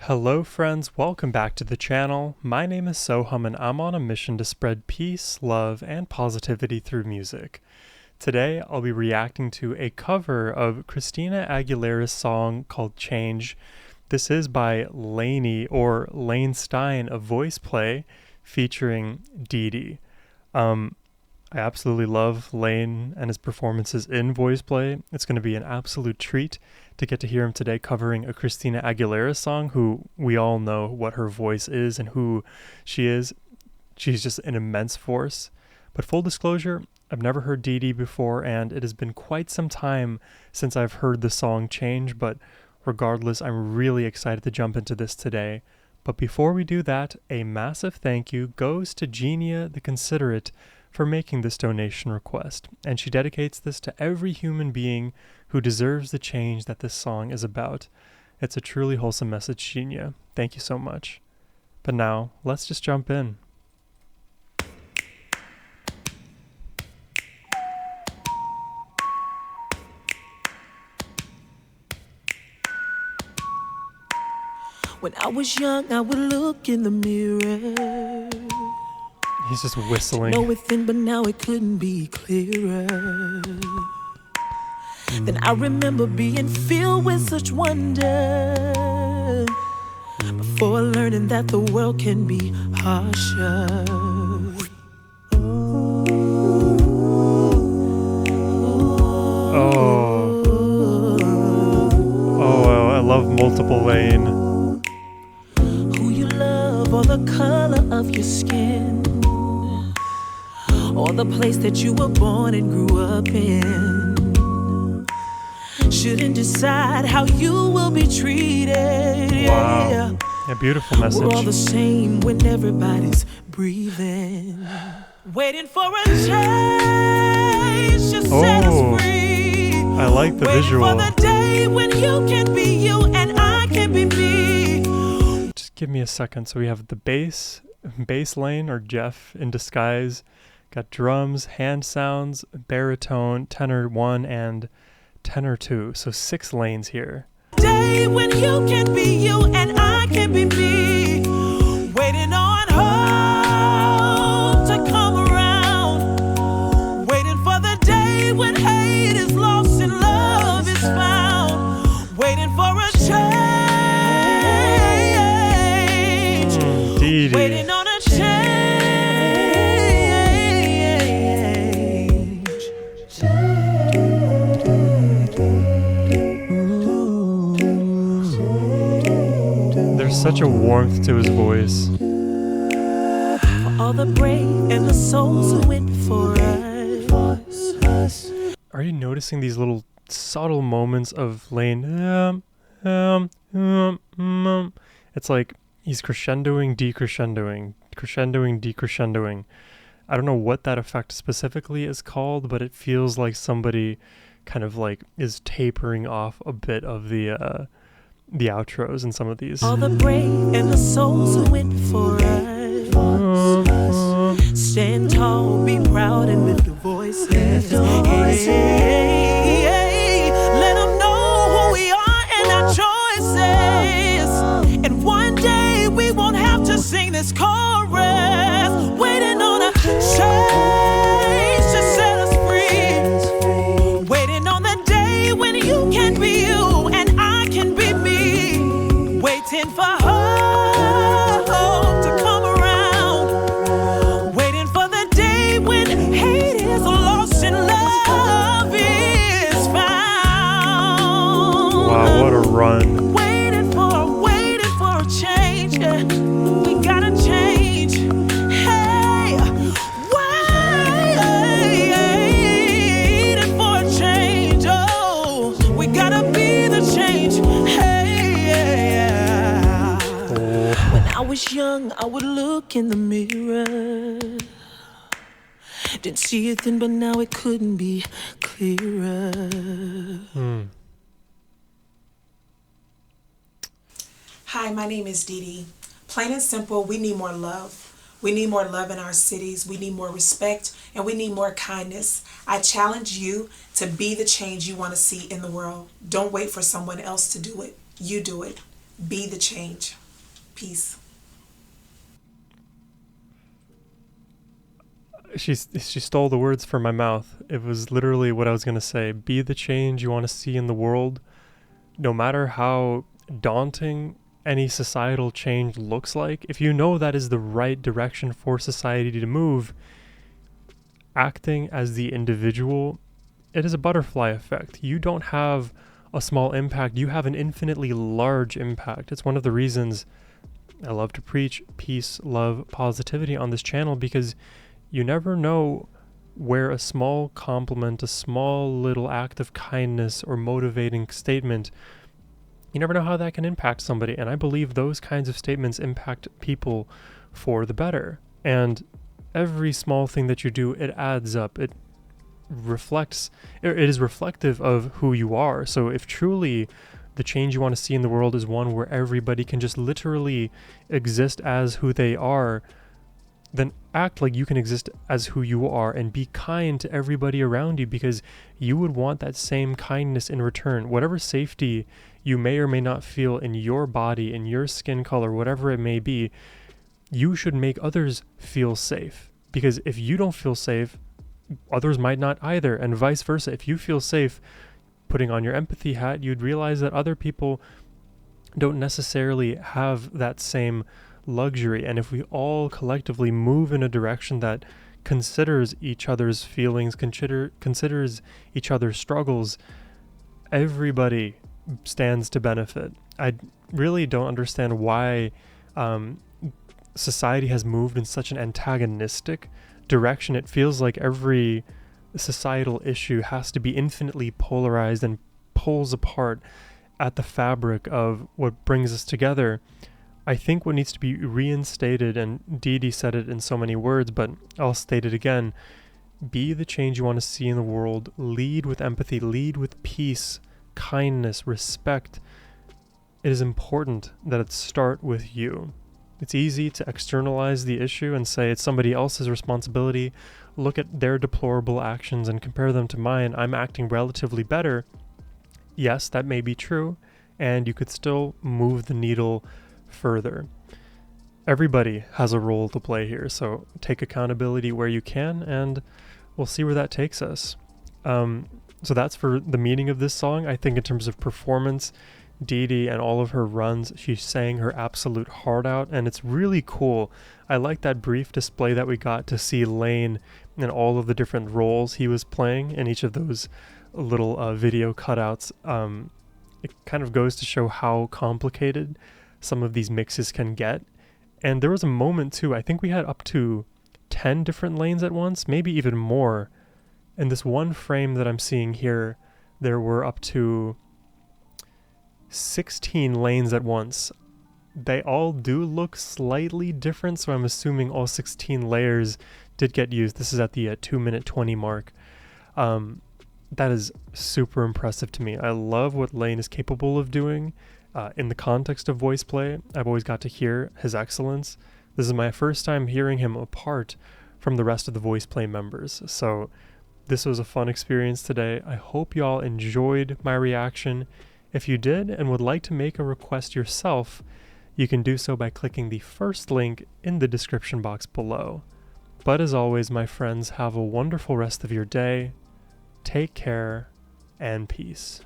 Hello friends, welcome back to the channel. My name is Sohum and I'm on a mission to spread peace, love, and positivity through music. Today I'll be reacting to a cover of Christina Aguilera's song called Change. This is by Laynee or Layne Stein of Voice Play featuring DeeDee. I absolutely love Layne and his performances in Voice Play. It's going to be an absolute treat to get to hear him today covering a Christina Aguilera song, who we all know what her voice is and who she is. She's just an immense force. But full disclosure, I've never heard DeeDee before, and it has been quite some time since I've heard the song Change, but regardless, I'm really excited to jump into this today. But before we do that, a massive thank you goes to Genia the Considerate for making this donation request, and she dedicates this to every human being who deserves the change that this song is about. It's a truly wholesome message, Genia. Thank you so much. But now, let's just jump in. When I was young, I would look in the mirror. He's just whistling. Know it then, but now it couldn't be clearer. Then I remember being filled with such wonder, before learning that the world can be harsher. Oh, I love multiple Layne. Who you love, or the color of your skin, or the place that you were born and grew up in, shouldn't decide how you will be treated. Wow. A beautiful message. We're all the same when everybody's breathing, waiting for a change to set us free. I like the visual. Waiting for the day when you can be you and I can be me. Just give me a second. So we have the bass Layne or Jeff in disguise. Got drums, hand sounds, baritone, tenor 1, and tenor 2. So 6 lanes here. Day when you can be you and I can be me. Waiting on hope to come around. Waiting for the day when hate is lost and love is found. Waiting for a change. DeeDee. Waiting on a change. There's such a warmth to his voice. For all the brave and the souls who went before us. Are you noticing these little subtle moments of Layne? It's like he's crescendoing, decrescendoing, crescendoing, decrescendoing. I don't know what that effect specifically is called, but it feels like somebody kind of like is tapering off a bit of the outros in some of these. All the brave and the souls who went before us. Stand tall, be proud, and lift the voices. Hey, let them know who we are and our choices. And one day we won't have to sing this chorus. Waiting on a change to set us free. Waiting on the day when you can be you and I can be me. Waiting for hope to come around. Waiting for the day when hate is lost and love is found. Wow, what a run. Waiting for a change. Yeah. We gotta change. Hey, waiting for a change. Oh, we gotta be the change. Hey, when I was young, I would look in the mirror. Didn't see it then, but now it couldn't be clearer. Hi, my name is DeeDee. Plain and simple, we need more love. We need more love in our cities. We need more respect, and we need more kindness. I challenge you to be the change you want to see in the world. Don't wait for someone else to do it. You do it. Be the change. Peace. She stole the words from my mouth. It was literally what I was going to say. Be the change you want to see in the world. No matter how daunting any societal change looks like, if you know that is the right direction for society to move, acting as the individual, it is a butterfly effect. You don't have a small impact, you have an infinitely large impact. It's one of the reasons I love to preach peace, love, positivity on this channel, because you never know where a small compliment, a small little act of kindness or motivating statement, you never know how that can impact somebody. And I believe those kinds of statements impact people for the better. And every small thing that you do, it adds up. It is reflective of who you are. So if truly the change you want to see in the world is one where everybody can just literally exist as who they are, then act like you can exist as who you are and be kind to everybody around you, because you would want that same kindness in return. Whatever safety you may or may not feel in your body, in your skin color, whatever it may be, you should make others feel safe. Because if you don't feel safe, others might not either, and vice versa. If you feel safe putting on your empathy hat, you'd realize that other people don't necessarily have that same luxury. And if we all collectively move in a direction that considers each other's feelings, considers each other's struggles, everybody stands to benefit. I really don't understand why society has moved in such an antagonistic direction. It feels like every societal issue has to be infinitely polarized and pulls apart at the fabric of what brings us together. I think what needs to be reinstated, and DeeDee said it in so many words, but I'll state it again: be the change you want to see in the world. Lead with empathy, lead with peace, kindness, respect. It is important that it start with you. It's easy to externalize the issue and say it's somebody else's responsibility. Look at their deplorable actions and compare them to mine. I'm acting relatively better. Yes, that may be true, and you could still move the needle further. Everybody has a role to play here, so take accountability where you can, and we'll see where that takes us. So that's for the meaning of this song. I think in terms of performance, DeeDee and all of her runs, she sang her absolute heart out, and it's really cool. I like that brief display that we got to see Layne and all of the different roles he was playing in each of those little video cutouts. It kind of goes to show how complicated some of these mixes can get. And there was a moment too, I think we had up to 10 different lanes at once, maybe even more. In this one frame that I'm seeing here, there were up to 16 lanes at once. They all do look slightly different, so I'm assuming all 16 layers did get used. This is at the 2-minute 20 mark. That is super impressive to me. I love what Layne is capable of doing. In the context of voice play, I've always got to hear his excellence. This is my first time hearing him apart from the rest of the voice play members. So this was a fun experience today. I hope y'all enjoyed my reaction. If you did and would like to make a request yourself, you can do so by clicking the first link in the description box below. But as always, my friends, have a wonderful rest of your day. Take care and peace.